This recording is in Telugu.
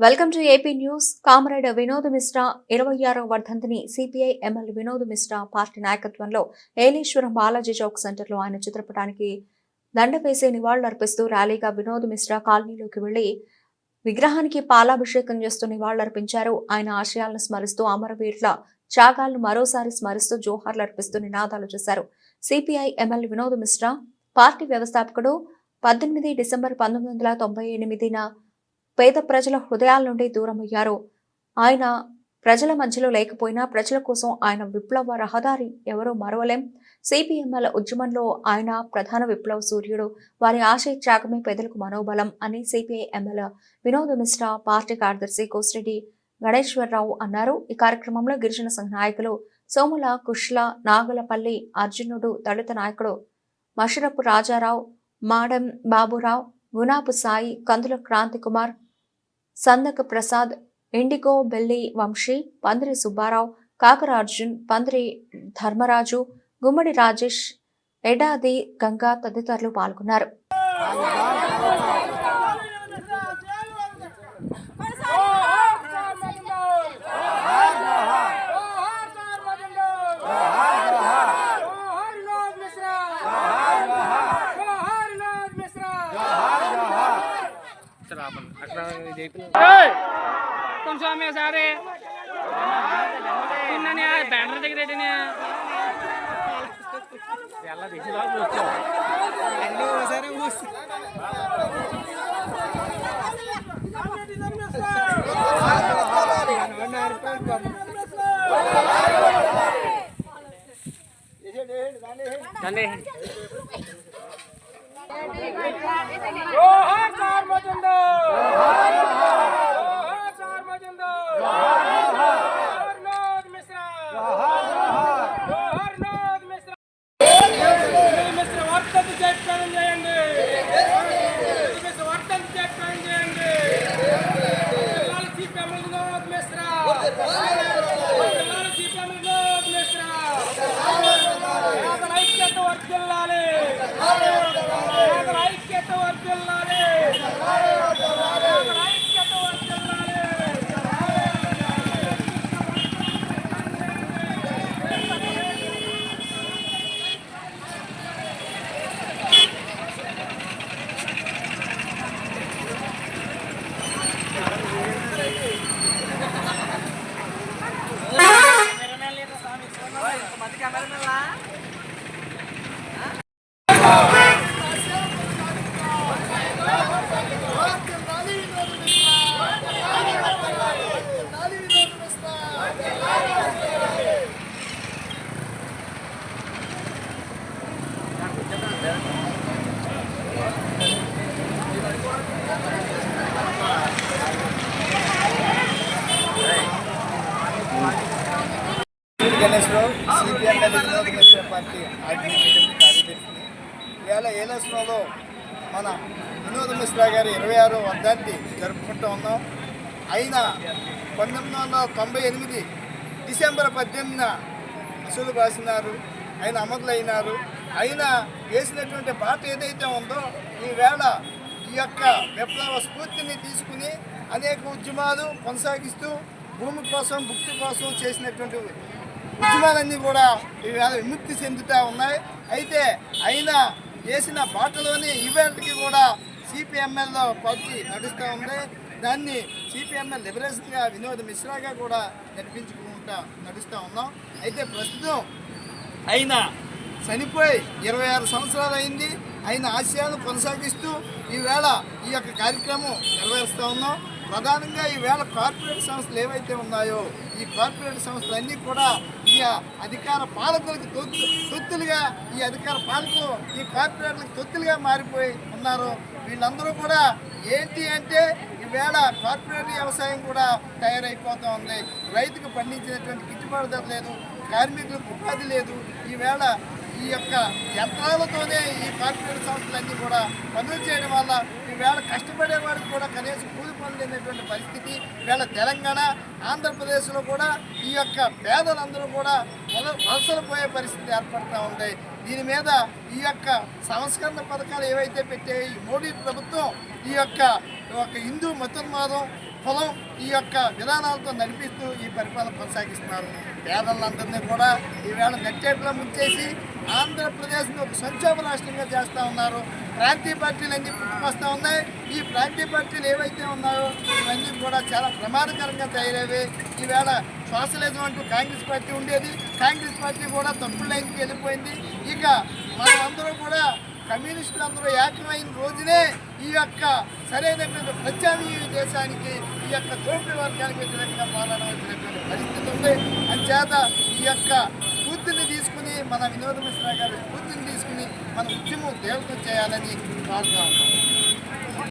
Welcome to AP news. Comrade Vinod Mishra 26వ వర్ధంతిని CPI MLA Vinod Mishra party నాయకత్వంలో ఏలేశ్వరం బాలాజీ చౌక్ సెంటర్లో ఆయన చిత్రపటానికి దండ వేసి నివాళులర్పిస్తూ ర్యాలీగా వినోద్ మిశ్రా కాలనీలోకి వెళ్లి విగ్రహానికి పాలాభిషేకం చేస్తూ నివాళులర్పించారు. ఆయన ఆశయాలను స్మరిస్తూ అమరవీరుల త్యాగాలను మరోసారి స్మరిస్తూ జోహార్లర్పిస్తూ నినాదాలు చేశారు. CPI MLA Vinod Mishra party వ్యవస్థాపకుడు 18 డిసెంబర్ 1998న పేద ప్రజల హృదయాల నుండి దూరమయ్యారు. ఆయన ప్రజల మధ్యలో లేకపోయినా ప్రజల కోసం ఆయన విప్లవ రహదారి ఎవరో మరవలేం. సిపిఎంఎల్ ఉద్యమంలో ఆయన ప్రధాన విప్లవ సూర్యుడు. వారి ఆశయ త్యాగమే పేదలకు మనోబలం అని CPI MLA Vinod Mishra party కార్యదర్శి కోసిరెడ్డి గణేశ్వరరావు అన్నారు. ఈ కార్యక్రమంలో గిరిజన సంఘ నాయకులు సోముల కుష్ల, నాగలపల్లి అర్జునుడు, దళిత నాయకుడు మషరపు రాజారావు, మాడం బాబురావు, గునాపు సాయి, కందుల క్రాంతి కుమార్, సందక ప్రసాద్, ఇండిగో బెల్లి వంశీ, పందిరి సుబ్బారావు, కాకర అర్జున్, పందిరి ధర్మరాజు, గుమ్మడి రాజేష్, ఎడాది గంగా తదితరులు పాల్గొన్నారు. कौन सा में सारे इन्होंने बैनर देख रहे थे याला देखी लो पूछो एंडी सारे उस जाने जोहार चार मजंदो Ganeswararao CPIML Vinod Mishra party administrative కార్యదర్శి. ఇవాళ ఏలేశ్వరంలో మన వినోద్ మిశ్రా గారి 26వ వర్ధంతి జరుపుకుంటూ ఉన్నాం. ఆయన 1998 డిసెంబర్ 18న అసలు బాసినారు. ఆయన అమరులైనారు. ఆయన వేసినటువంటి బాట ఏదైతే ఉందో ఈవేళ ఈ యొక్క విప్లవ స్ఫూర్తిని తీసుకుని అనేక ఉద్యమాలు కొనసాగిస్తూ భూమి కోసం భుక్తి కోసం చేసినటువంటి ఉద్యమాలన్నీ కూడా ఈవేళ విముక్తి చెందుతూ ఉన్నాయి. అయితే ఆయన వేసిన బాటలోనే ఈవేళకి కూడా సిపిఎంఎల్లో పార్టీ నడుస్తూ ఉంది. దాన్ని సిపిఎంఎల్ లిబరేషన్గా వినోద్ మిశ్రాగా కూడా నడిపించుకుంటూ నడుస్తూ ఉన్నాం. అయితే ప్రస్తుతం ఆయన చనిపోయి 26 సంవత్సరాలు అయింది. ఆయన ఆశయాలను కొనసాగిస్తూ ఈవేళ ఈ యొక్క కార్యక్రమం నెరవేరుస్తూ ఉన్నాం. ప్రధానంగా ఈవేళ కార్పొరేట్ సంస్థలు ఏవైతే ఉన్నాయో ఈ కార్పొరేట్ సంస్థలన్నీ కూడా ఈ అధికార పాలకులకు తొత్తులుగా ఈ అధికార పాలకులు ఈ కార్పొరేట్లకు తొత్తులుగా మారిపోయి ఉన్నారు. వీళ్ళందరూ కూడా ఏంటి అంటే ఈవేళ కార్పొరేట్ వ్యవసాయం కూడా తయారైపోతూ ఉంది. రైతుకు పండించినటువంటి గిట్టుబాటు ధర లేదు, కార్మికులకు ఉపాధి లేదు. ఈవేళ ఈ యొక్క యంత్రాలతోనే ఈ కార్పొరేట్ సంస్థలన్నీ కూడా పనులు చేయడం వల్ల ఈవేళ కష్టపడే వారికి కూడా కనీసం కూలి పనులు లేనటువంటి పరిస్థితి. ఈవేళ తెలంగాణ, ఆంధ్రప్రదేశ్లో కూడా ఈ యొక్క పేదలందరూ కూడా వలసలు పోయే పరిస్థితి ఏర్పడుతూ ఉంది. దీని మీద ఈ యొక్క సంస్కరణ పథకాలు ఏవైతే పెట్టాయో ఈ మోడీ ప్రభుత్వం ఈ యొక్క హిందూ మతోన్మాదం కులం ఈ యొక్క విధానాలతో నడిపిస్తూ ఈ పరిపాలన కొనసాగిస్తున్నారు. పేదలందరినీ కూడా ఈవేళ నట్టేట్లో ముంచేసి ఆంధ్రప్రదేశ్ని ఒక సంక్షోభ రాష్ట్రంగా చేస్తూ ఉన్నారు. ప్రాంతీయ పార్టీలు అన్నీ పుట్టుకొస్తూ ఉన్నాయి. ఈ ప్రాంతీయ పార్టీలు ఏవైతే ఉన్నాయో ఇవన్నీ కూడా చాలా ప్రమాదకరంగా తయారయ్యేవి. ఈవేళ సోషలిజం అంటూ కాంగ్రెస్ పార్టీ ఉండేది, కాంగ్రెస్ పార్టీ కూడా తప్పుడు లైన్కి వెళ్ళిపోయింది. ఇక మనం అందరూ కూడా కమ్యూనిస్టులందరూ ఏకమైన రోజునే ఈ యొక్క సరైనటువంటి ప్రత్యామ్నాయ దేశానికి ఈ యొక్క దోపిడీ వర్గానికి వ్యతిరేకంగా పోరాడవలసినటువంటి పరిస్థితి ఉంది. అంచేత ఈ యొక్క స్ఫూర్తిని తీసుకుని మన వినోద మిశ్రా గారి స్ఫూర్తిని తీసుకుని మన ఉద్యమం దేవతం చేయాలని కోరుతా ఉన్నాం.